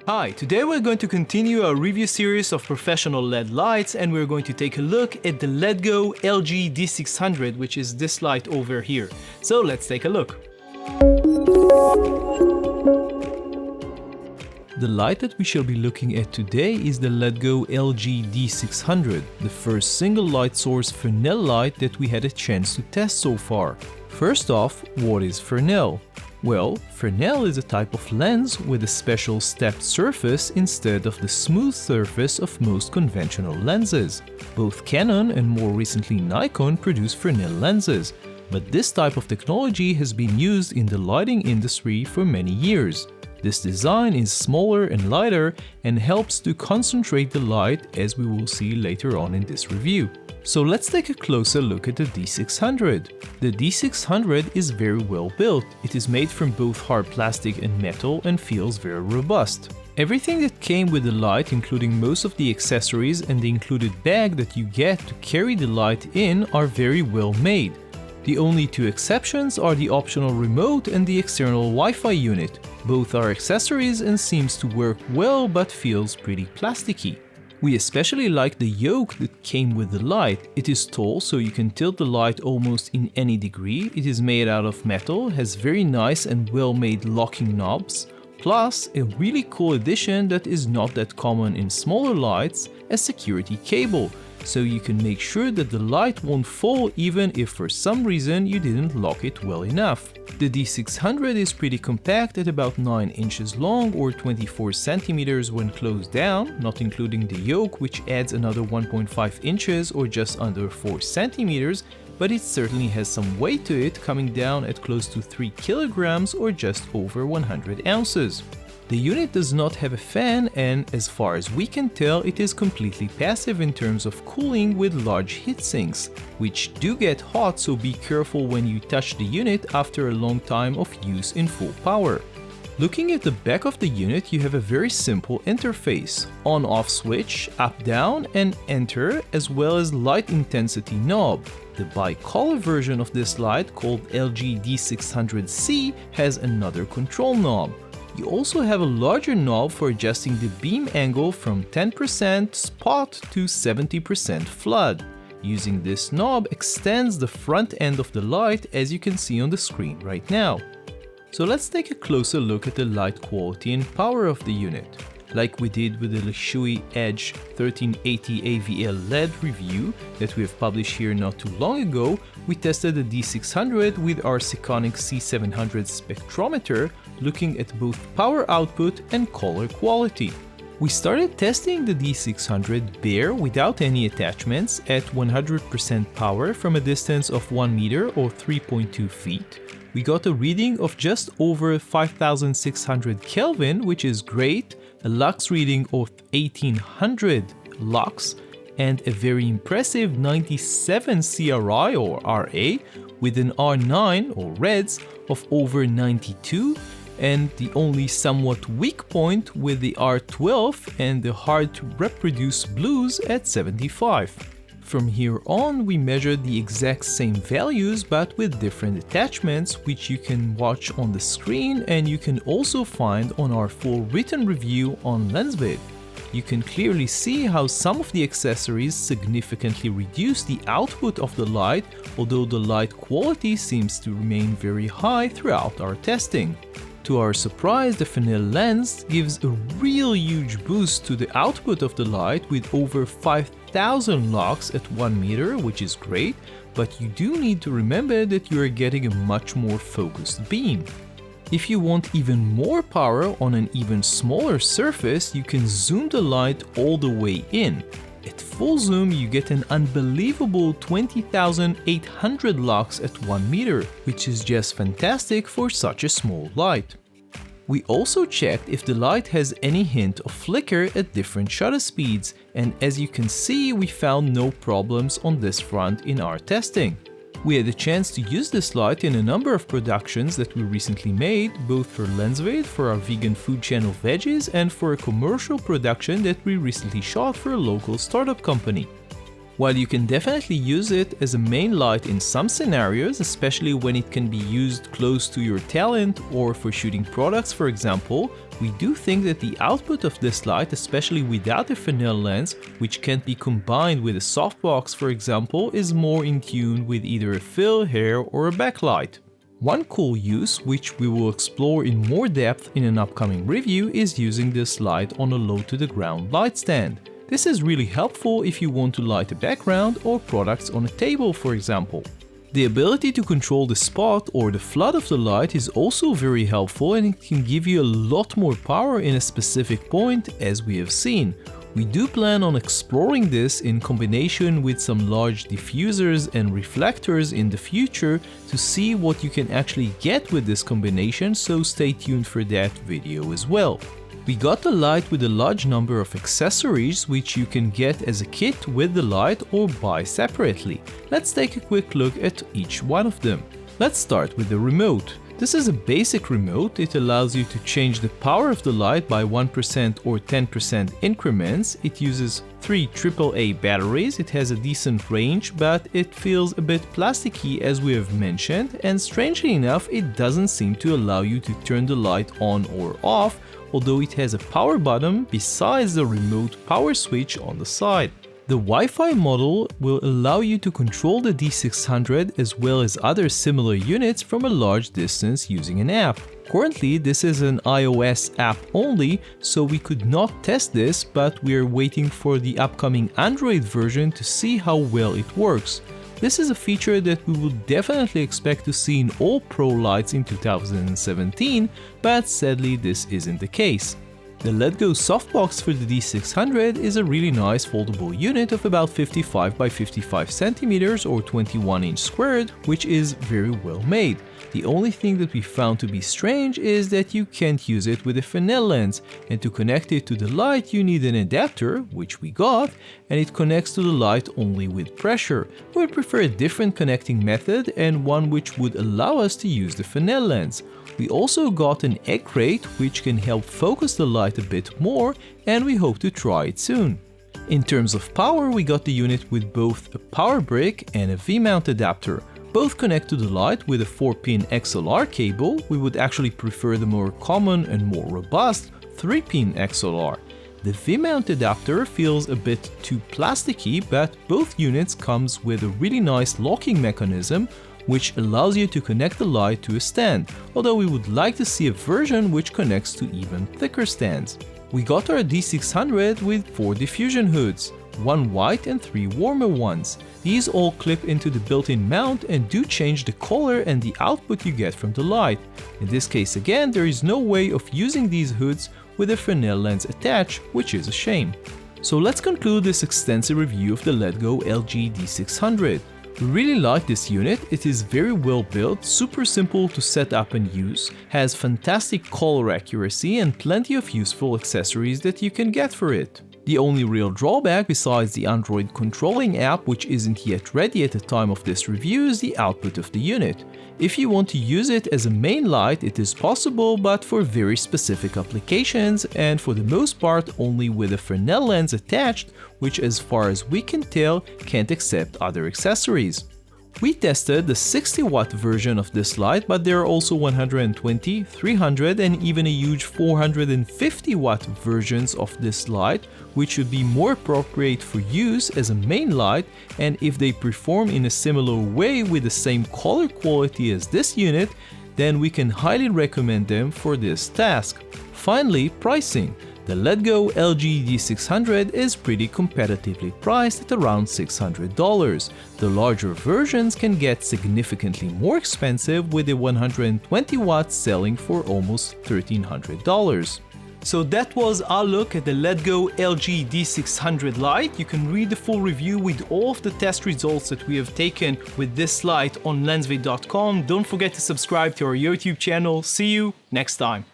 Hi, today we're going to continue our review series of professional LED lights, and we're going to take a look at the Ledgo LG-D600, which is this light over here. So let's take a look. The light that we shall be looking at today is the Ledgo LG-D600, the first single light source Fresnel light that we had a chance to test so far. First off, what is Fresnel? Well, Fresnel is a type of lens with a special stepped surface instead of the smooth surface of most conventional lenses. Both Canon and more recently Nikon produce Fresnel lenses, but this type of technology has been used in the lighting industry for many years. This design is smaller and lighter and helps to concentrate the light, as we will see later on in this review. So let's take a closer look at the D600. The D600 is very well built. It is made from both hard plastic and metal and feels very robust. Everything that came with the light, including most of the accessories and the included bag that you get to carry the light in, are very well made. The only two exceptions are the optional remote and the external Wi-Fi unit. Both are accessories and seems to work well, but feels pretty plasticky. We especially like the yoke that came with the light. It is tall, so you can tilt the light almost in any degree. It is made out of metal, has very nice and well-made locking knobs, plus a really cool addition that is not that common in smaller lights, a security cable, so you can make sure that the light won't fall even if for some reason you didn't lock it well enough. The D600 is pretty compact at about 9 inches long or 24 centimeters when closed down, not including the yoke, which adds another 1.5 inches or just under 4 centimeters, but it certainly has some weight to it, coming down at close to 3 kilograms or just over 100 ounces. The unit does not have a fan, and as far as we can tell, it is completely passive in terms of cooling with large heat sinks, which do get hot, so be careful when you touch the unit after a long time of use in full power. Looking at the back of the unit, you have a very simple interface: on-off switch, up-down and enter, as well as light intensity knob. The bi-color version of this light, called LG-D600C, has another control knob. You also have a larger knob for adjusting the beam angle from 10% spot to 70% flood. Using this knob extends the front end of the light, as you can see on the screen right now. So let's take a closer look at the light quality and power of the unit. Like we did with the Shui Edge 1380 AVL LED review that we have published here not too long ago, we tested the D600 with our Sekonic C700 spectrometer, looking at both power output and color quality. We started testing the D600 bare without any attachments at 100% power from a distance of 1 meter or 3.2 feet. We got a reading of just over 5600 Kelvin, which is great, a lux reading of 1800 lux, and a very impressive 97 CRI or RA with an R9 or reds of over 92, and the only somewhat weak point with the R12 and the hard to reproduce blues at 75. From here on, we measured the exact same values but with different attachments, which you can watch on the screen and you can also find on our full written review on LensVid. You can clearly see how some of the accessories significantly reduce the output of the light, although the light quality seems to remain very high throughout our testing. To our surprise, the Fresnel lens gives a real huge boost to the output of the light with over 5000 lux at 1 meter, which is great, but you do need to remember that you are getting a much more focused beam. If you want even more power on an even smaller surface, you can zoom the light all the way in. At full zoom, you get an unbelievable 20,800 lux at 1 meter, which is just fantastic for such a small light. We also checked if the light has any hint of flicker at different shutter speeds, and as you can see, we found no problems on this front in our testing. We had a chance to use this light in a number of productions that we recently made, both for LensVid, for our vegan food channel Veggies, and for a commercial production that we recently shot for a local startup company. While you can definitely use it as a main light in some scenarios, especially when it can be used close to your talent or for shooting products for example, we do think that the output of this light, especially without a Fresnel lens, which can't be combined with a softbox for example, is more in tune with either a fill, hair or a backlight. One cool use, which we will explore in more depth in an upcoming review, is using this light on a low to the ground light stand. This is really helpful if you want to light a background or products on a table for example. The ability to control the spot or the flood of the light is also very helpful, and it can give you a lot more power in a specific point as we have seen. We do plan on exploring this in combination with some large diffusers and reflectors in the future to see what you can actually get with this combination, so stay tuned for that video as well. We got the light with a large number of accessories which you can get as a kit with the light or buy separately. Let's take a quick look at each one of them. Let's start with the remote. This is a basic remote. It allows you to change the power of the light by 1% or 10% increments. It uses 3 AAA batteries. It has a decent range, but it feels a bit plasticky as we have mentioned, and strangely enough it doesn't seem to allow you to turn the light on or off, although it has a power button besides the remote power switch on the side. The Wi-Fi model will allow you to control the D600 as well as other similar units from a large distance using an app. Currently this is an iOS app only, so we could not test this, but we are waiting for the upcoming Android version to see how well it works. This is a feature that we would definitely expect to see in all Pro lights in 2017, but sadly this isn't the case. The Ledgo softbox for the D600 is a really nice foldable unit of about 55 by 55 centimeters or 21 inch squared, which is very well made. The only thing that we found to be strange is that you can't use it with a Fresnel lens, and to connect it to the light you need an adapter, which we got, and it connects to the light only with pressure. We would prefer a different connecting method and one which would allow us to use the Fresnel lens. We also got an egg crate which can help focus the light a bit more, and we hope to try it soon. In terms of power, we got the unit with both a power brick and a V-mount adapter. Both connect to the light with a 4-pin XLR cable. We would actually prefer the more common and more robust 3-pin XLR. The V-mount adapter feels a bit too plasticky, but both units comes with a really nice locking mechanism which allows you to connect the light to a stand, although we would like to see a version which connects to even thicker stands. We got our D600 with 4 diffusion hoods, 1 white and 3 warmer ones. These all clip into the built-in mount and do change the color and the output you get from the light. In this case again, there is no way of using these hoods with a Fresnel lens attached, which is a shame. So let's conclude this extensive review of the Ledgo LG-D600. We really like this unit. It is very well built, super simple to set up and use, has fantastic color accuracy and plenty of useful accessories that you can get for it. The only real drawback besides the Android controlling app, which isn't yet ready at the time of this review, is the output of the unit. If you want to use it as a main light, it is possible, but for very specific applications, and for the most part only with a Fresnel lens attached, which as far as we can tell can't accept other accessories. We tested the 60 watt version of this light, but there are also 120, 300 and even a huge 450 watt versions of this light, which should be more appropriate for use as a main light, and if they perform in a similar way with the same color quality as this unit, then we can highly recommend them for this task. Finally, pricing. The Ledgo LG-D600 is pretty competitively priced at around $600. The larger versions can get significantly more expensive, with the 120 watts selling for almost $1,300. So that was our look at the Ledgo LG-D600 light. You can read the full review with all of the test results that we have taken with this light on lensvid.com. Don't forget to subscribe to our YouTube channel. See you next time.